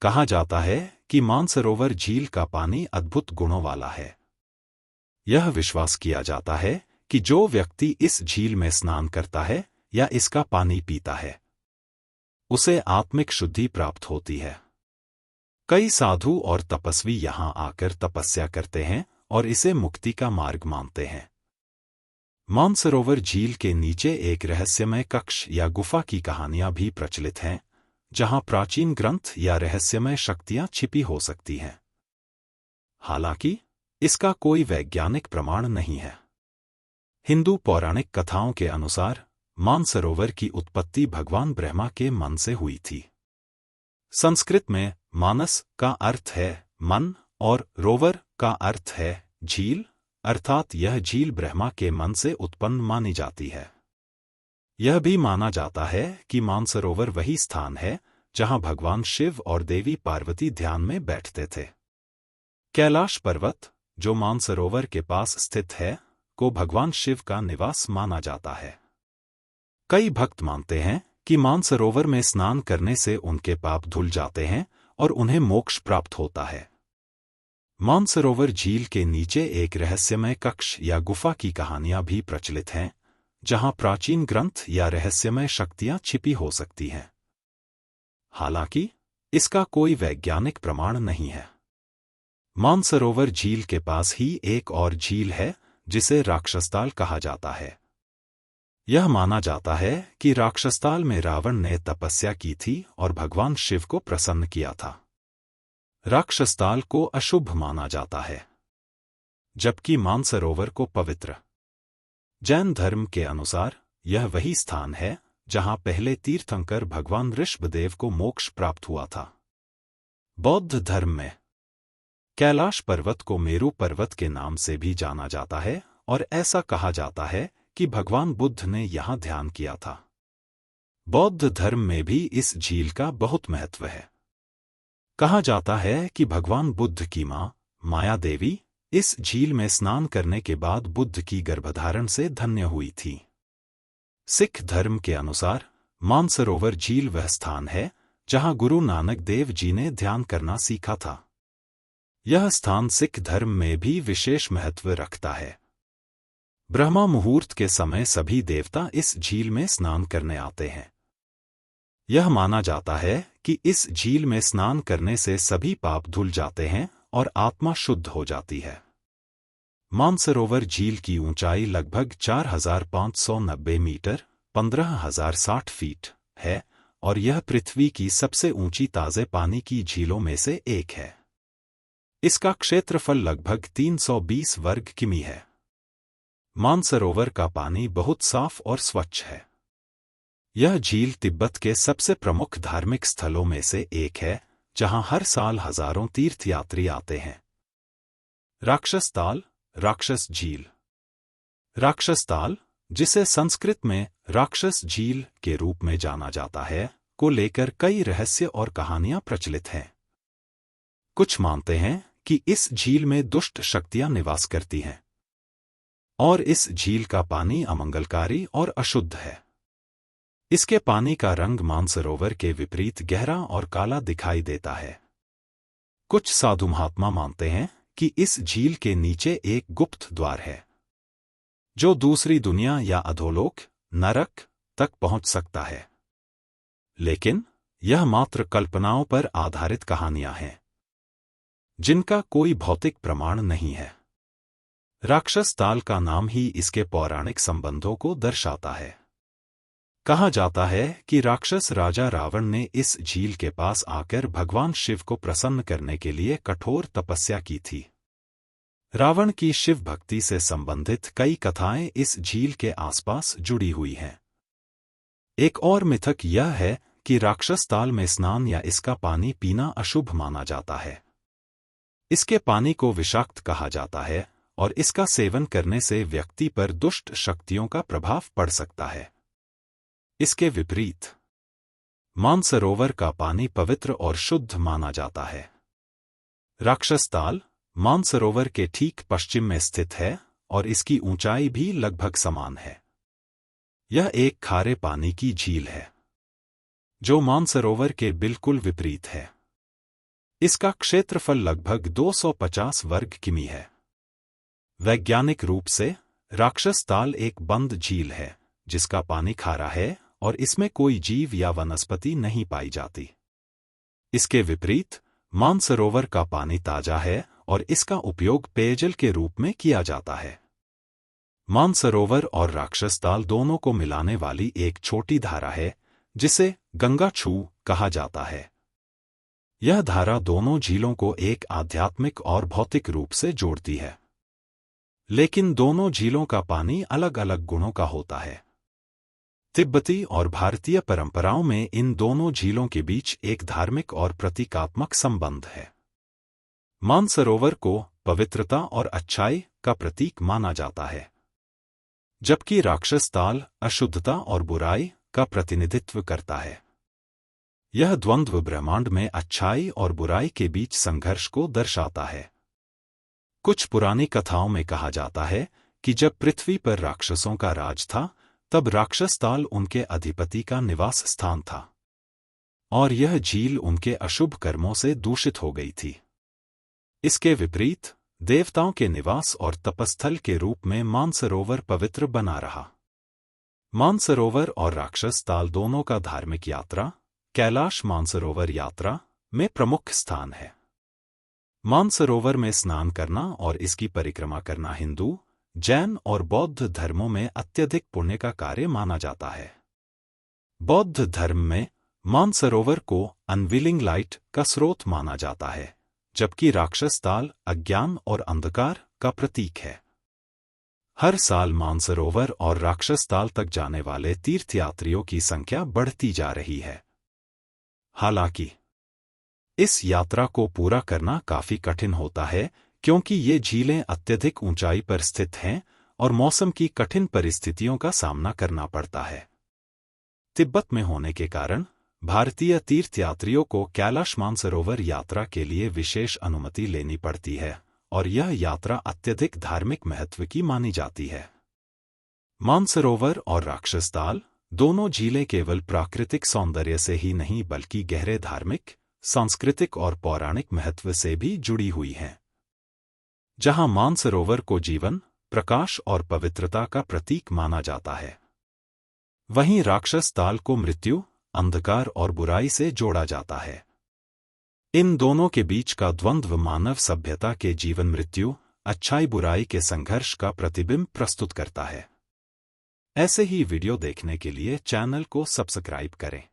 कहा जाता है कि मानसरोवर झील का पानी अद्भुत गुणों वाला है। यह विश्वास किया जाता है कि जो व्यक्ति इस झील में स्नान करता है या इसका पानी पीता है, उसे आत्मिक शुद्धि प्राप्त होती है। कई साधु और तपस्वी यहां आकर तपस्या करते हैं और इसे मुक्ति का मार्ग मानते हैं। मानसरोवर झील के नीचे एक रहस्यमय कक्ष या गुफा की कहानियां भी प्रचलित हैं, जहां प्राचीन ग्रंथ या रहस्यमय शक्तियां छिपी हो सकती हैं। हालांकि इसका कोई वैज्ञानिक प्रमाण नहीं है। हिंदू पौराणिक कथाओं के अनुसार मानसरोवर की उत्पत्ति भगवान ब्रह्मा के मन से हुई थी। संस्कृत में मानस का अर्थ है मन और रोवर का अर्थ है झील, अर्थात यह झील ब्रह्मा के मन से उत्पन्न मानी जाती है। यह भी माना जाता है कि मानसरोवर वही स्थान है जहां भगवान शिव और देवी पार्वती ध्यान में बैठते थे। कैलाश पर्वत, जो मानसरोवर के पास स्थित है, को भगवान शिव का निवास माना जाता है। कई भक्त मानते हैं कि मानसरोवर में स्नान करने से उनके पाप धुल जाते हैं और उन्हें मोक्ष प्राप्त होता है। मानसरोवर झील के नीचे एक रहस्यमय कक्ष या गुफा की कहानियां भी प्रचलित हैं, जहां प्राचीन ग्रंथ या रहस्यमय शक्तियां छिपी हो सकती हैं। हालांकि इसका कोई वैज्ञानिक प्रमाण नहीं है। मानसरोवर झील के पास ही एक और झील है जिसे राक्षसताल कहा जाता है। यह माना जाता है कि राक्षसताल में रावण ने तपस्या की थी और भगवान शिव को प्रसन्न किया था। राक्षसताल को अशुभ माना जाता है, जबकि मानसरोवर को पवित्र। जैन धर्म के अनुसार यह वही स्थान है जहां पहले तीर्थंकर भगवान ऋषभदेव को मोक्ष प्राप्त हुआ था। बौद्ध धर्म में कैलाश पर्वत को मेरु पर्वत के नाम से भी जाना जाता है और ऐसा कहा जाता है कि भगवान बुद्ध ने यहां ध्यान किया था। बौद्ध धर्म में भी इस झील का बहुत महत्व है। कहा जाता है कि भगवान बुद्ध की मां माया देवी इस झील में स्नान करने के बाद बुद्ध की गर्भधारण से धन्य हुई थी। सिख धर्म के अनुसार मानसरोवर झील वह स्थान है जहां गुरु नानक देव जी ने ध्यान करना सीखा था। यह स्थान सिख धर्म में भी विशेष महत्व रखता है। ब्रह्मा मुहूर्त के समय सभी देवता इस झील में स्नान करने आते हैं। यह माना जाता है कि इस झील में स्नान करने से सभी पाप धुल जाते हैं और आत्मा शुद्ध हो जाती है। मानसरोवर झील की ऊंचाई लगभग 4590 मीटर 15,060 फीट है और यह पृथ्वी की सबसे ऊंची ताजे पानी की झीलों में से एक है। इसका क्षेत्रफल लगभग 320 वर्ग किमी है। मानसरोवर का पानी बहुत साफ और स्वच्छ है। यह झील तिब्बत के सबसे प्रमुख धार्मिक स्थलों में से एक है, जहां हर साल हजारों तीर्थयात्री आते हैं। राक्षसताल, राक्षस झील। राक्षसताल, जिसे संस्कृत में राक्षस झील के रूप में जाना जाता है, को लेकर कई रहस्य और कहानियां प्रचलित हैं। कुछ मानते हैं कि इस झील में दुष्ट शक्तियां निवास करती हैं और इस झील का पानी अमंगलकारी और अशुद्ध है। इसके पानी का रंग मानसरोवर के विपरीत गहरा और काला दिखाई देता है। कुछ साधु महात्मा मानते हैं कि इस झील के नीचे एक गुप्त द्वार है, जो दूसरी दुनिया या अधोलोक, नरक तक पहुंच सकता है। लेकिन यह मात्र कल्पनाओं पर आधारित कहानियां हैं, जिनका कोई भौतिक प्रमाण नहीं है। राक्षसताल का नाम ही इसके पौराणिक संबंधों को दर्शाता है। कहा जाता है कि राक्षस राजा रावण ने इस झील के पास आकर भगवान शिव को प्रसन्न करने के लिए कठोर तपस्या की थी। रावण की शिव भक्ति से संबंधित कई कथाएं इस झील के आसपास जुड़ी हुई हैं। एक और मिथक यह है कि राक्षसताल में स्नान या इसका पानी पीना अशुभ माना जाता है। इसके पानी को विषाक्त कहा जाता है और इसका सेवन करने से व्यक्ति पर दुष्ट शक्तियों का प्रभाव पड़ सकता है। इसके विपरीत मानसरोवर का पानी पवित्र और शुद्ध माना जाता है। राक्षसताल मानसरोवर के ठीक पश्चिम में स्थित है और इसकी ऊंचाई भी लगभग समान है। यह एक खारे पानी की झील है, जो मानसरोवर के बिल्कुल विपरीत है। इसका क्षेत्रफल लगभग 250 वर्ग किमी है। वैज्ञानिक रूप से राक्षस ताल एक बंद झील है जिसका पानी खारा है और इसमें कोई जीव या वनस्पति नहीं पाई जाती। इसके विपरीत मानसरोवर का पानी ताजा है और इसका उपयोग पेयजल के रूप में किया जाता है। मानसरोवर और राक्षस ताल दोनों को मिलाने वाली एक छोटी धारा है जिसे गंगा छू कहा जाता है। यह धारा दोनों झीलों को एक आध्यात्मिक और भौतिक रूप से जोड़ती है। लेकिन दोनों झीलों का पानी अलग अलग गुणों का होता है। तिब्बती और भारतीय परंपराओं में इन दोनों झीलों के बीच एक धार्मिक और प्रतीकात्मक संबंध है। मानसरोवर को पवित्रता और अच्छाई का प्रतीक माना जाता है, जबकि राक्षस ताल अशुद्धता और बुराई का प्रतिनिधित्व करता है। यह द्वंद्व ब्रह्मांड में अच्छाई और बुराई के बीच संघर्ष को दर्शाता है। कुछ पुरानी कथाओं में कहा जाता है कि जब पृथ्वी पर राक्षसों का राज था तब राक्षस ताल उनके अधिपति का निवास स्थान था और यह झील उनके अशुभ कर्मों से दूषित हो गई थी। इसके विपरीत देवताओं के निवास और तपस्थल के रूप में मानसरोवर पवित्र बना रहा। मानसरोवर और राक्षस ताल दोनों का धार्मिक यात्रा कैलाश मानसरोवर यात्रा में प्रमुख स्थान है। मानसरोवर में स्नान करना और इसकी परिक्रमा करना हिंदू, जैन और बौद्ध धर्मों में अत्यधिक पुण्य का कार्य माना जाता है। बौद्ध धर्म में मानसरोवर को अनविलिंग लाइट का स्रोत माना जाता है, जबकि राक्षस ताल अज्ञान और अंधकार का प्रतीक है। हर साल मानसरोवर और राक्षस ताल तक जाने वाले तीर्थयात्रियों की संख्या बढ़ती जा रही है। हालांकि इस यात्रा को पूरा करना काफी कठिन होता है क्योंकि ये झीलें अत्यधिक ऊंचाई पर स्थित हैं और मौसम की कठिन परिस्थितियों का सामना करना पड़ता है। तिब्बत में होने के कारण भारतीय तीर्थयात्रियों को कैलाश मानसरोवर यात्रा के लिए विशेष अनुमति लेनी पड़ती है और यह यात्रा अत्यधिक धार्मिक महत्व की मानी जाती है। मानसरोवर और राक्षस ताल दोनों झीलें केवल प्राकृतिक सौंदर्य से ही नहीं बल्कि गहरे धार्मिक, सांस्कृतिक और पौराणिक महत्व से भी जुड़ी हुई हैं। जहां मानसरोवर को जीवन, प्रकाश और पवित्रता का प्रतीक माना जाता है, वहीं राक्षस ताल को मृत्यु, अंधकार और बुराई से जोड़ा जाता है। इन दोनों के बीच का द्वंद्व मानव सभ्यता के जीवन मृत्यु, अच्छाई बुराई के संघर्ष का प्रतिबिंब प्रस्तुत करता है। ऐसे ही वीडियो देखने के लिए चैनल को सब्सक्राइब करें।